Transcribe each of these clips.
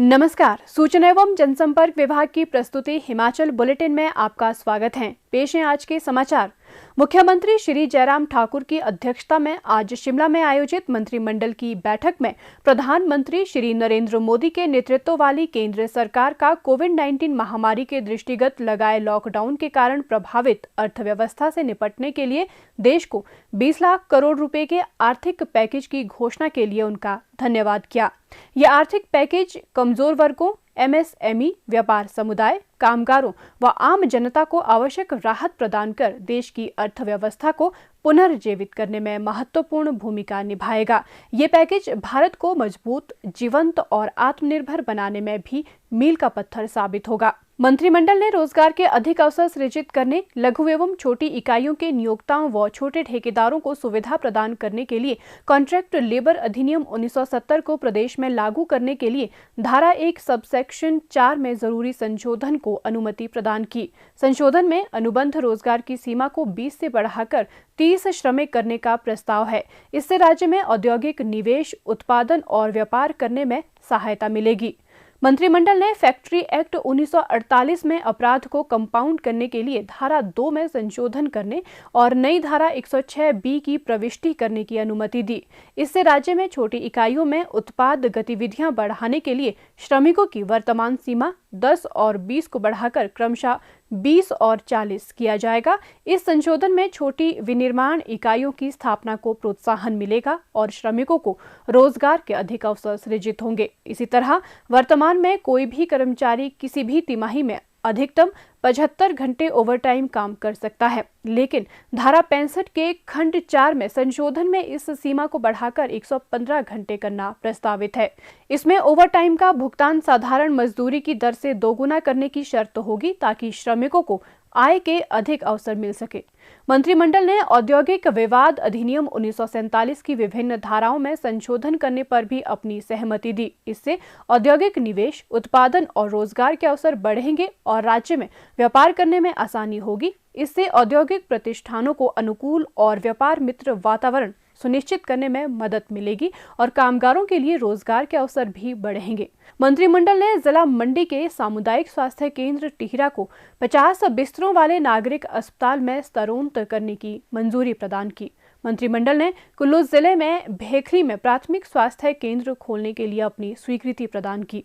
नमस्कार। सूचना एवं जनसंपर्क विभाग की प्रस्तुति हिमाचल बुलेटिन में आपका स्वागत है। पेश हैं आज के समाचार। मुख्यमंत्री श्री जयराम ठाकुर की अध्यक्षता में आज शिमला में आयोजित मंत्रिमंडल की बैठक में प्रधानमंत्री श्री नरेंद्र मोदी के नेतृत्व वाली केंद्र सरकार का कोविड-19 महामारी के दृष्टिगत लगाए लॉकडाउन के कारण प्रभावित अर्थव्यवस्था से निपटने के लिए देश को 20 लाख करोड़ रुपए के आर्थिक पैकेज की घोषणा के लिए उनका धन्यवाद किया। यह आर्थिक पैकेज कमजोर वर्गों, एमएसएमई, व्यापार समुदाय, कामगारों व आम जनता को आवश्यक राहत प्रदान कर देश की अर्थव्यवस्था को पुनर्जीवित करने में महत्वपूर्ण भूमिका निभाएगा। ये पैकेज भारत को मजबूत, जीवंत और आत्मनिर्भर बनाने में भी मील का पत्थर साबित होगा। मंत्रिमंडल ने रोजगार के अधिक अवसर सृजित करने, लघु एवं छोटी इकाइयों के नियोक्ताओं व छोटे ठेकेदारों को सुविधा प्रदान करने के लिए कॉन्ट्रैक्ट लेबर अधिनियम 1970 को प्रदेश में लागू करने के लिए धारा 1 सबसेक्शन 4 में जरूरी संशोधन को अनुमति प्रदान की। संशोधन में अनुबंध रोजगार की सीमा को 20 से बढ़ाकर 30 श्रमिक करने का प्रस्ताव है। इससे राज्य में औद्योगिक निवेश, उत्पादन और व्यापार करने में सहायता मिलेगी। मंत्रिमंडल ने फैक्ट्री एक्ट 1948 में अपराध को कंपाउंड करने के लिए धारा 2 में संशोधन करने और नई धारा 106B की प्रविष्टि करने की अनुमति दी। इससे राज्य में छोटी इकाइयों में उत्पाद गतिविधियां बढ़ाने के लिए श्रमिकों की वर्तमान सीमा 10 और 20 को बढ़ाकर क्रमशः 20 और 40 किया जाएगा। इस संशोधन में छोटी विनिर्माण इकाइयों की स्थापना को प्रोत्साहन मिलेगा और श्रमिकों को रोजगार के अधिक अवसर सृजित होंगे। इसी तरह वर्तमान में कोई भी कर्मचारी किसी भी तिमाही में अधिकतम 75 घंटे ओवरटाइम काम कर सकता है, लेकिन धारा 65 के खंड 4 में संशोधन में इस सीमा को बढ़ाकर 115 घंटे करना प्रस्तावित है। इसमें ओवरटाइम का भुगतान साधारण मजदूरी की दर से दोगुना करने की शर्त होगी ताकि श्रमिकों को आय के अधिक अवसर मिल सके। मंत्रिमंडल ने औद्योगिक विवाद अधिनियम 1947 की विभिन्न धाराओं में संशोधन करने पर भी अपनी सहमति दी। इससे औद्योगिक निवेश, उत्पादन और रोजगार के अवसर बढ़ेंगे और राज्य में व्यापार करने में आसानी होगी। इससे औद्योगिक प्रतिष्ठानों को अनुकूल और व्यापार मित्र वातावरण सुनिश्चित करने में मदद मिलेगी और कामगारों के लिए रोजगार के अवसर भी बढ़ेंगे। मंत्रिमंडल ने जिला मंडी के सामुदायिक स्वास्थ्य केंद्र टिहरा को 50 बिस्तरों वाले नागरिक अस्पताल में स्तरोन्नत करने की मंजूरी प्रदान की। मंत्रिमंडल ने कुल्लू जिले में भेखरी में प्राथमिक स्वास्थ्य केंद्र खोलने के लिए अपनी स्वीकृति प्रदान की।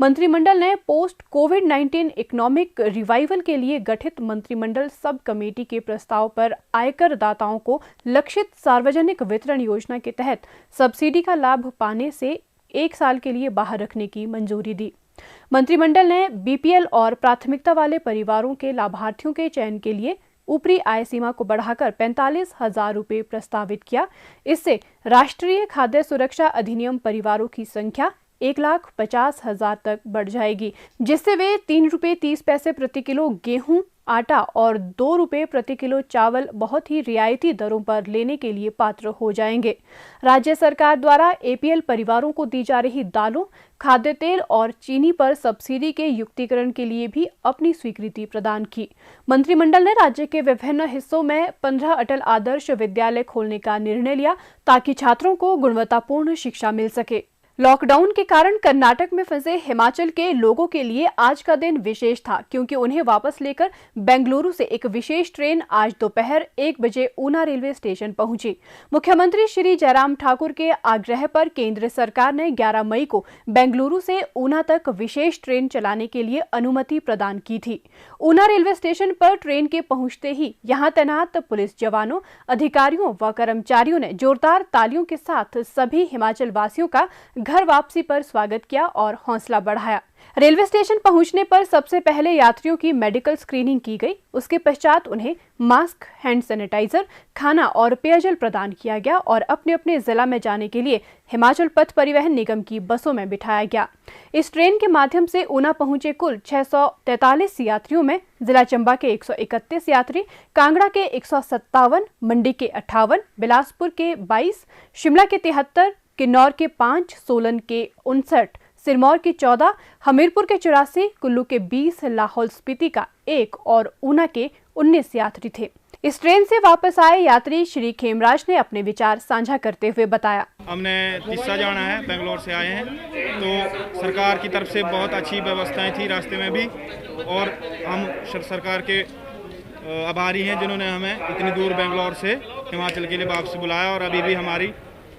मंत्रिमंडल ने पोस्ट कोविड-19 इकोनॉमिक रिवाइवल के लिए गठित मंत्रिमंडल सब कमेटी के प्रस्ताव पर आयकर दाताओं को लक्षित सार्वजनिक वितरण योजना के तहत सब्सिडी का लाभ पाने से 1 साल के लिए बाहर रखने की मंजूरी दी। मंत्रिमंडल ने बीपीएल और प्राथमिकता वाले परिवारों के लाभार्थियों के चयन के लिए ऊपरी आय सीमा को बढ़ाकर 45,000 रुपये प्रस्तावित किया। इससे राष्ट्रीय खाद्य सुरक्षा अधिनियम परिवारों की संख्या 1,50,000 तक बढ़ जाएगी, जिससे वे 3 रुपये 30 पैसे प्रति किलो गेहूं, आटा और 2 रुपये प्रति किलो चावल बहुत ही रियायती दरों पर लेने के लिए पात्र हो जाएंगे। राज्य सरकार द्वारा एपीएल परिवारों को दी जा रही दालों, खाद्य तेल और चीनी पर सब्सिडी के युक्तिकरण के लिए भी अपनी स्वीकृति प्रदान की। मंत्रिमंडल ने राज्य के विभिन्न हिस्सों में 15 अटल आदर्श विद्यालय खोलने का निर्णय लिया ताकि छात्रों को गुणवत्तापूर्ण शिक्षा मिल सके। लॉकडाउन के कारण कर्नाटक में फंसे हिमाचल के लोगों के लिए आज का दिन विशेष था, क्योंकि उन्हें वापस लेकर बेंगलुरु से एक विशेष ट्रेन आज दोपहर 1 बजे ऊना रेलवे स्टेशन पहुंची। मुख्यमंत्री श्री जयराम ठाकुर के आग्रह पर केंद्र सरकार ने 11 मई को बेंगलुरु से ऊना तक विशेष ट्रेन चलाने के लिए अनुमति प्रदान की थी। ऊना रेलवे स्टेशन पर ट्रेन के पहुंचते ही यहां तैनात पुलिस जवानों, अधिकारियों व कर्मचारियों ने जोरदार तालियों के साथ सभी हिमाचल वासियों का घर वापसी पर स्वागत किया और हौसला बढ़ाया। रेलवे स्टेशन पहुंचने पर सबसे पहले यात्रियों की मेडिकल स्क्रीनिंग की गई। उसके पश्चात उन्हें मास्क, हैंड सैनिटाइजर, खाना और पेयजल प्रदान किया गया और अपने अपने जिला में जाने के लिए हिमाचल पथ परिवहन निगम की बसों में बिठाया गया। इस ट्रेन के माध्यम से ऊना पहुंचे कुल 643 यात्रियों में जिला चंबा के 131 यात्री, कांगड़ा के 157, मंडी के 58, बिलासपुर के 22, शिमला के 73, किन्नौर के 5, सोलन के 59, सिरमौर की 14, हमीरपुर के 84, कुल्लू के 20, लाहौल स्पीति का 1 और ऊना के 19 यात्री थे। इस ट्रेन से वापस आए यात्री श्री खेमराज ने अपने विचार साझा करते हुए बताया। हमने तीसा जाना है, बेंगलोर से आए हैं, तो सरकार की तरफ से बहुत अच्छी व्यवस्थाएं थी रास्ते में भी, और हम सरकार के आभारी हैं जिन्होंने हमें इतनी दूर बेंगलोर से हिमाचल के लिए वापस बुलाया और अभी भी हमारी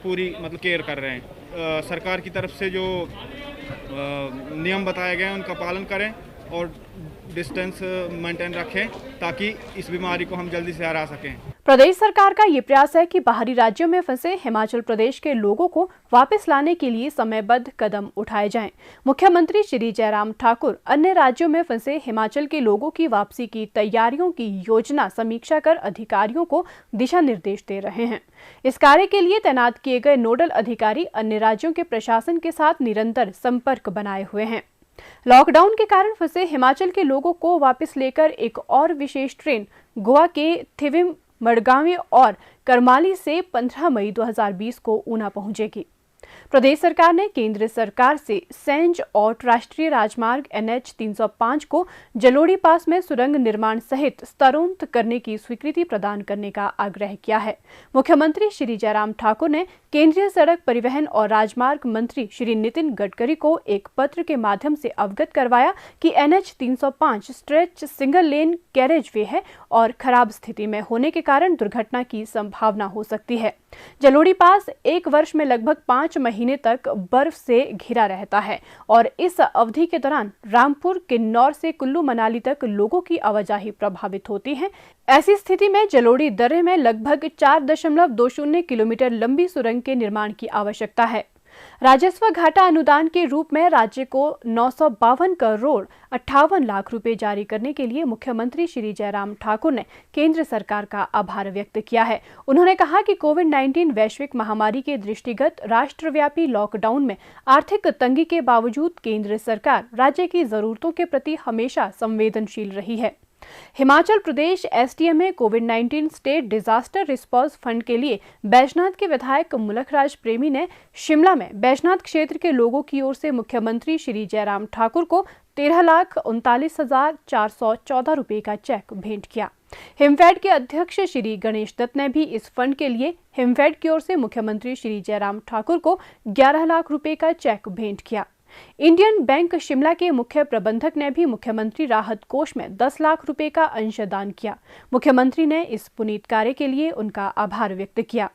पूरी केयर कर रहे हैं। सरकार की तरफ से जो नियम बताए गए हैं उनका पालन करें और डिस्टेंस मेंटेन रखें ताकि इस बीमारी को हम जल्दी से हरा सकें। प्रदेश सरकार का ये प्रयास है कि बाहरी राज्यों में फंसे हिमाचल प्रदेश के लोगों को वापस लाने के लिए समयबद्ध कदम उठाए जाएं। मुख्यमंत्री श्री जयराम ठाकुर अन्य राज्यों में फंसे हिमाचल के लोगों की वापसी की तैयारियों की योजना समीक्षा कर अधिकारियों को दिशा निर्देश दे रहे हैं। इस कार्य के लिए तैनात किए गए नोडल अधिकारी अन्य राज्यों के प्रशासन के साथ निरंतर संपर्क बनाए हुए हैं। लॉकडाउन के कारण फंसे हिमाचल के लोगों को वापस लेकर एक और विशेष ट्रेन गोवा के थिविम, मडगांवी और करमाली से 15 मई 2020 को ऊना पहुंचेगी। प्रदेश सरकार ने केंद्र सरकार से सेंज और राष्ट्रीय राजमार्ग NH 305 को जलोड़ी पास में सुरंग निर्माण सहित स्तरोन्नत करने की स्वीकृति प्रदान करने का आग्रह किया है। मुख्यमंत्री श्री जयराम ठाकुर ने केंद्रीय सड़क परिवहन और राजमार्ग मंत्री श्री नितिन गडकरी को एक पत्र के माध्यम से अवगत करवाया कि NH 305 stretch single lane carriage way है और खराब स्थिति में होने के कारण दुर्घटना की संभावना हो सकती है। जलोड़ी पास एक वर्ष में लगभग 5 महीने तक बर्फ से घिरा रहता है और इस अवधि के दौरान रामपुर, किन्नौर से कुल्लू मनाली तक लोगों की आवाजाही प्रभावित होती है। ऐसी स्थिति में जलोड़ी दर्रे में लगभग 4.20 किलोमीटर लंबी सुरंग के निर्माण की आवश्यकता है। राजस्व घाटा अनुदान के रूप में राज्य को 952 करोड़ 58 लाख रुपए जारी करने के लिए मुख्यमंत्री श्री जयराम ठाकुर ने केंद्र सरकार का आभार व्यक्त किया है। उन्होंने कहा कि कोविड-19 वैश्विक महामारी के दृष्टिगत राष्ट्रव्यापी लॉकडाउन में आर्थिक तंगी के बावजूद केंद्र सरकार राज्य की जरूरतों के प्रति हमेशा संवेदनशील रही है। हिमाचल प्रदेश SDM में कोविड-19 स्टेट डिजास्टर रिस्पॉन्स फंड के लिए बैजनाथ के विधायक मुलखराज प्रेमी ने शिमला में बैजनाथ क्षेत्र के लोगों की ओर से मुख्यमंत्री श्री जयराम ठाकुर को 13,39,414 रुपए का चेक भेंट किया। हिमफेड के अध्यक्ष श्री गणेश दत्त ने भी इस फंड के लिए हिमफेड की ओर से मुख्यमंत्री श्री जयराम ठाकुर को 11 लाख रुपए का चेक भेंट किया। इंडियन बैंक शिमला के मुख्य प्रबंधक ने भी मुख्यमंत्री राहत कोष में 10 लाख रुपए का अंशदान किया। मुख्यमंत्री ने इस पुनीत कार्य के लिए उनका आभार व्यक्त किया।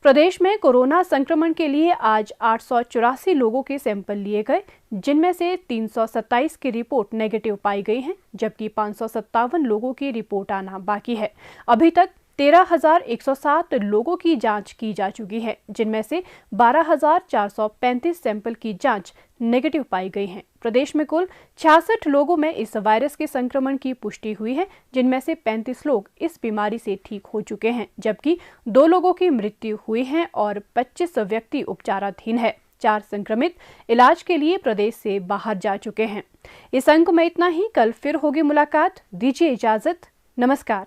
प्रदेश में कोरोना संक्रमण के लिए आज 884 लोगों के सैंपल लिए गए, जिनमें से 327 की रिपोर्ट नेगेटिव पाई गई है, जबकि 557 लोगों की रिपोर्ट आना बाकी है। अभी तक 13,107 लोगों की जांच की जा चुकी है, जिनमें से 12,435 सैंपल की जांच नेगेटिव पाई गई है। प्रदेश में कुल 66 लोगों में इस वायरस के संक्रमण की पुष्टि हुई है, जिनमें से 35 लोग इस बीमारी से ठीक हो चुके हैं, जबकि 2 लोगों की मृत्यु हुई है और 25 व्यक्ति उपचाराधीन है। 4 संक्रमित इलाज के लिए प्रदेश से बाहर जा चुके हैं। इस अंक में इतना ही। कल फिर होगी मुलाकात। दीजिए इजाजत। नमस्कार।